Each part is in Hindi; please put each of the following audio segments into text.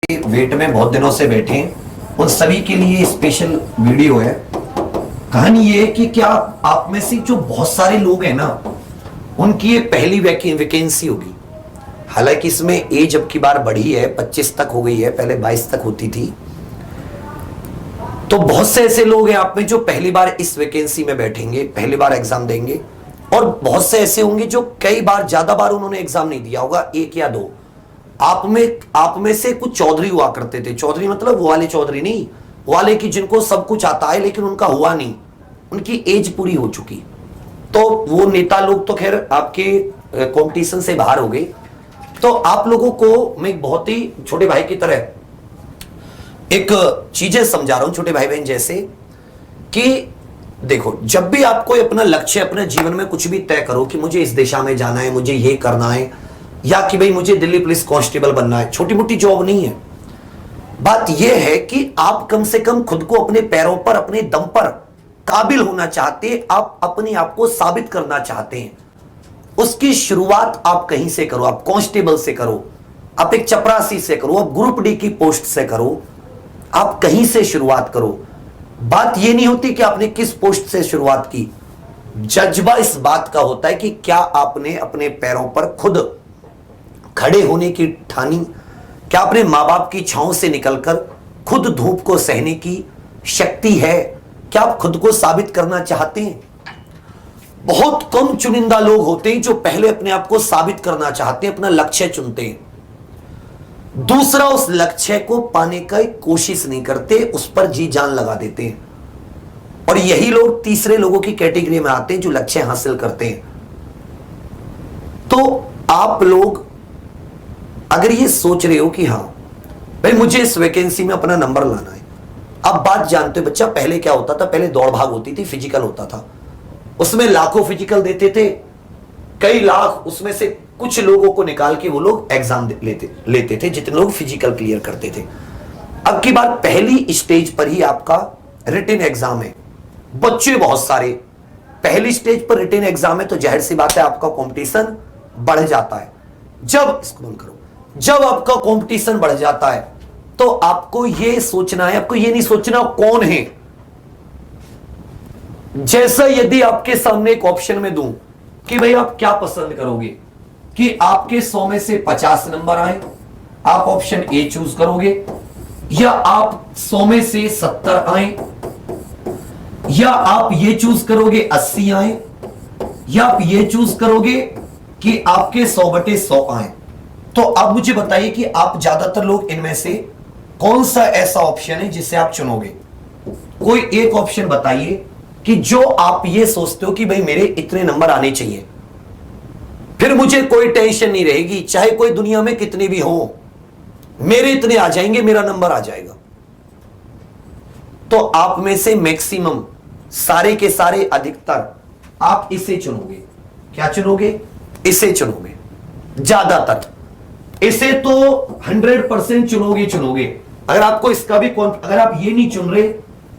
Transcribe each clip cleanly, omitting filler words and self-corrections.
वेट में बहुत दिनों से बैठे हैं उन सभी के लिए स्पेशल वीडियो है। कहानी ये है कि क्या आप में से जो बहुत सारे लोग हैं ना, उनकी ये पहली वैकेंसी होगी। हालांकि इसमें एज अब की बार बढ़ी है, 25 तक हो गई है, पहले 22 तक होती थी। तो बहुत से ऐसे लोग हैं आप में जो पहली बार इस वैकेंसी में बैठेंगे, पहली बार एग्जाम देंगे। और बहुत से ऐसे होंगे जो कई बार, ज्यादा बार उन्होंने एग्जाम नहीं दिया होगा, एक या दो। आप में से कुछ चौधरी हुआ करते थे। चौधरी मतलब वो वाले चौधरी नहीं, वो वाले कि जिनको सब कुछ आता है लेकिन उनका हुआ नहीं, उनकी एज पूरी हो चुकी। तो वो नेता लोग तो खैर आपके कंपटीशन से बाहर हो गए। तो आप लोगों को मैं बहुत ही छोटे भाई की तरह एक चीजें समझा रहा हूं, छोटे भाई बहन जैसे कि देखो, जब भी आप कोई अपना लक्ष्य अपने जीवन में कुछ भी तय करो कि मुझे इस दिशा में जाना है, मुझे ये करना है, या कि भाई मुझे दिल्ली पुलिस कांस्टेबल बनना है, छोटी मोटी जॉब नहीं है। बात यह है कि आप कम से कम खुद को अपने पैरों पर, अपने दम पर काबिल होना चाहते हैं, आप अपने आप को साबित करना चाहते हैं। उसकी शुरुआत आप कहीं से करो, आप कांस्टेबल से करो, आप एक चपरासी से करो, आप ग्रुप डी की पोस्ट से करो, आप कहीं से शुरुआत करो। बात यह नहीं होती कि आपने किस पोस्ट से शुरुआत की, जज्बा इस बात का होता है कि क्या आपने अपने पैरों पर खुद खड़े होने की ठानी, क्या अपने मां बाप की छांव से निकलकर खुद धूप को सहने की शक्ति है, क्या आप खुद को साबित करना चाहते हैं। बहुत कम चुनिंदा लोग होते हैं जो पहले अपने आप को साबित करना चाहते हैं, अपना लक्ष्य चुनते हैं, दूसरा उस लक्ष्य को पाने की कोशिश नहीं करते, उस पर जी जान लगा देते हैं। और यही लोग तीसरे लोगों की कैटेगरी में आते हैं जो लक्ष्य हासिल करते हैं। तो आप लोग अगर ये सोच रहे हो कि हां भाई मुझे इस वैकेंसी में अपना नंबर लाना है, अब बात जानते हो बच्चा, पहले क्या होता था, पहले दौड़ भाग होती थी, फिजिकल होता था, उसमें लाखों फिजिकल देते थे, कई लाख, उसमें से कुछ लोगों को निकाल के वो लोग एग्जाम लेते थे, जितने लोग फिजिकल क्लियर करते थे। अब की बात पहली स्टेज पर ही आपका रिटन एग्जाम है, बच्चे बहुत सारे, पहली स्टेज पर रिटन एग्जाम है, तो जाहिर सी बात है आपका कंपटीशन बढ़ जाता है। जब इसको बंद करो, जब आपका कंपटीशन बढ़ जाता है तो आपको यह सोचना है, आपको यह नहीं सोचना कौन है। जैसा यदि आपके सामने एक ऑप्शन में दूं कि भाई आप क्या पसंद करोगे, कि आपके 100 में से 50 नंबर आए, आप ऑप्शन ए चूज करोगे, या आप 100 में से 70 आए, या आप ये चूज करोगे 80 आए, या आप ये चूज करोगे कि आपके 100/100 आए। तो अब मुझे बताइए कि आप ज्यादातर लोग इनमें से कौन सा ऐसा ऑप्शन है जिसे आप चुनोगे। कोई एक ऑप्शन बताइए कि जो आप ये सोचते हो कि भाई मेरे इतने नंबर आने चाहिए, फिर मुझे कोई टेंशन नहीं रहेगी, चाहे कोई दुनिया में कितने भी हो, मेरे इतने आ जाएंगे, मेरा नंबर आ जाएगा। तो आप में से मैक्सिमम, सारे के सारे, अधिकतर आप इसे चुनोगे। क्या चुनोगे? इसे चुनोगे। ज्यादातर इसे तो 100% चुनोगे। अगर आपको इसका भी अगर आप ये नहीं चुन रहे,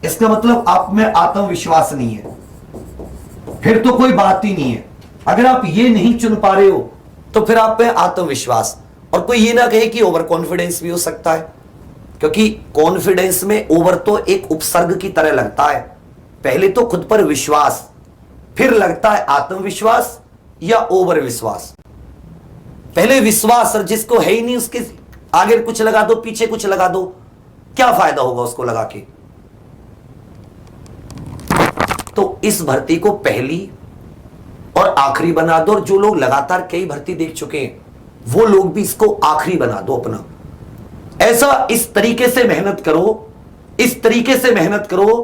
इसका मतलब आप में आत्मविश्वास नहीं है, फिर तो कोई बात ही नहीं है। अगर आप ये नहीं चुन पा रहे हो तो फिर आप में आत्मविश्वास, और कोई ये ना कहे कि ओवर कॉन्फिडेंस भी हो सकता है, क्योंकि कॉन्फिडेंस में ओवर तो एक उपसर्ग की तरह लगता है। पहले तो खुद पर विश्वास, फिर लगता है आत्मविश्वास या ओवर विश्वास। पहले विश्वास, और जिसको है ही नहीं उसके आगे कुछ लगा दो, पीछे कुछ लगा दो, क्या फायदा होगा उसको लगा के। तो इस भर्ती को पहली और आखिरी बना दो, और जो लोग लगातार कई भर्ती देख चुके हैं वो लोग भी इसको आखिरी बना दो अपना। ऐसा इस तरीके से मेहनत करो, इस तरीके से मेहनत करो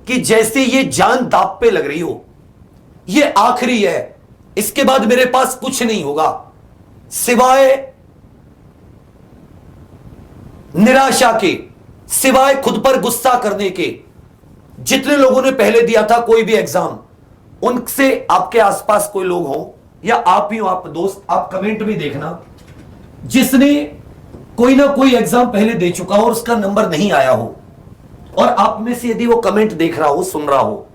कि जैसे ये जान दांव पे लग रही हो, ये आखिरी है, इसके बाद मेरे पास कुछ नहीं होगा सिवाय निराशा के, सिवाय खुद पर गुस्सा करने के। जितने लोगों ने पहले दिया था कोई भी एग्जाम, उनसे आपके आसपास कोई लोग हो या आप ही हो, आप दोस्त, आप कमेंट भी देखना, जिसने कोई ना कोई एग्जाम पहले दे चुका हो और उसका नंबर नहीं आया हो, और आप में से यदि वो कमेंट देख रहा हो, सुन रहा हो,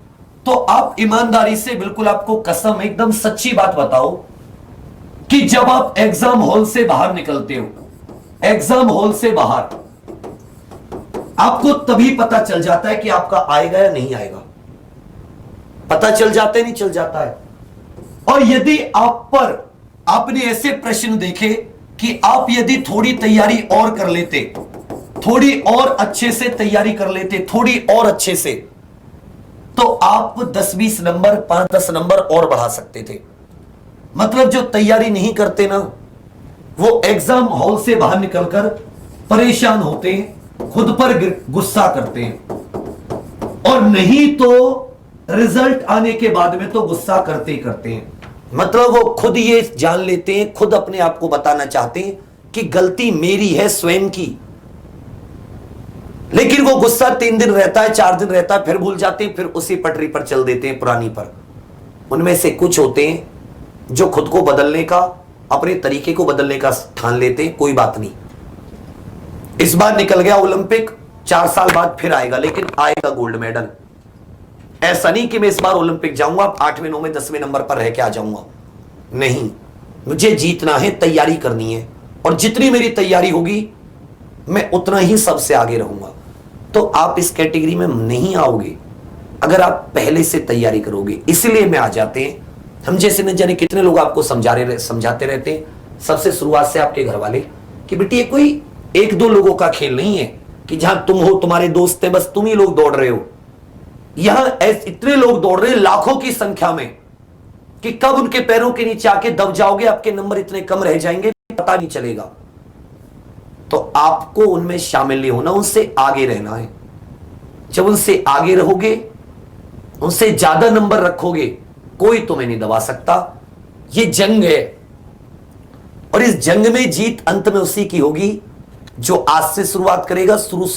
तो आप ईमानदारी से, बिल्कुल आपको कसम, एकदम सच्ची बात बताओ कि जब आप एग्जाम हॉल से बाहर निकलते हो, एग्जाम हॉल से बाहर, आपको तभी पता चल जाता है कि आपका आएगा या नहीं आएगा। पता चल जाता है, नहीं चल जाता है। और यदि आप पर आपने ऐसे प्रश्न देखे कि आप यदि थोड़ी तैयारी और कर लेते, थोड़ी और अच्छे से तैयारी कर लेते, थोड़ी और अच्छे से, तो आप 10-20 नंबर, 5-10 नंबर और बढ़ा सकते थे। मतलब जो तैयारी नहीं करते ना, वो एग्जाम हॉल से बाहर निकलकर परेशान होते हैं, खुद पर गुस्सा करते हैं, और नहीं तो रिजल्ट आने के बाद में तो गुस्सा करते ही करते हैं। मतलब वो खुद ये जान लेते हैं, खुद अपने आप को बताना चाहते हैं कि गलती मेरी है स्वयं की, लेकिन वो गुस्सा 3 दिन रहता है, 4 दिन रहता है, फिर भूल जाते हैं, फिर उसी पटरी पर चल देते हैं, पुरानी पर। उनमें से कुछ होते हैं जो खुद को बदलने का, अपने तरीके को बदलने का ठान लेते हैं, कोई बात नहीं, इस बार निकल गया ओलंपिक, 4 साल बाद फिर आएगा, लेकिन आएगा गोल्ड मेडल। ऐसा नहीं कि मैं इस बार ओलंपिक जाऊंगा, 8वें 9वें 10वें नंबर पर रह के आ जाऊंगा, नहीं, मुझे जीतना है, तैयारी करनी है, और जितनी मेरी तैयारी होगी मैं उतना ही सबसे आगे रहूंगा। तो आप इस कैटेगरी में नहीं आओगे अगर आप पहले से तैयारी करोगे। इसलिए में आ जाते हैं हम जैसे न जाने कितने लोग आपको समझाते रहते हैं, सबसे शुरुआत से आपके घर वाले, कि बेटी ये कोई 1-2 लोगों का खेल नहीं है कि जहां तुम हो, तुम्हारे दोस्त हैं, बस तुम ही लोग दौड़ रहे हो। यहां इतने लोग दौड़ रहे हैं लाखों की संख्या में कि कब उनके पैरों के नीचे आके दब जाओगे, आपके नंबर इतने कम रह जाएंगे पता नहीं चलेगा। तो आपको उनमें शामिल नहीं होना, उनसे आगे रहना है। जब उनसे आगे रहोगे, उनसे ज्यादा नंबर रखोगे, कोई तुम्हें नहीं दबा सकता। ये जंग है, और इस जंग में जीत अंत में उसी की होगी जो आज से शुरुआत करेगा, शुरू से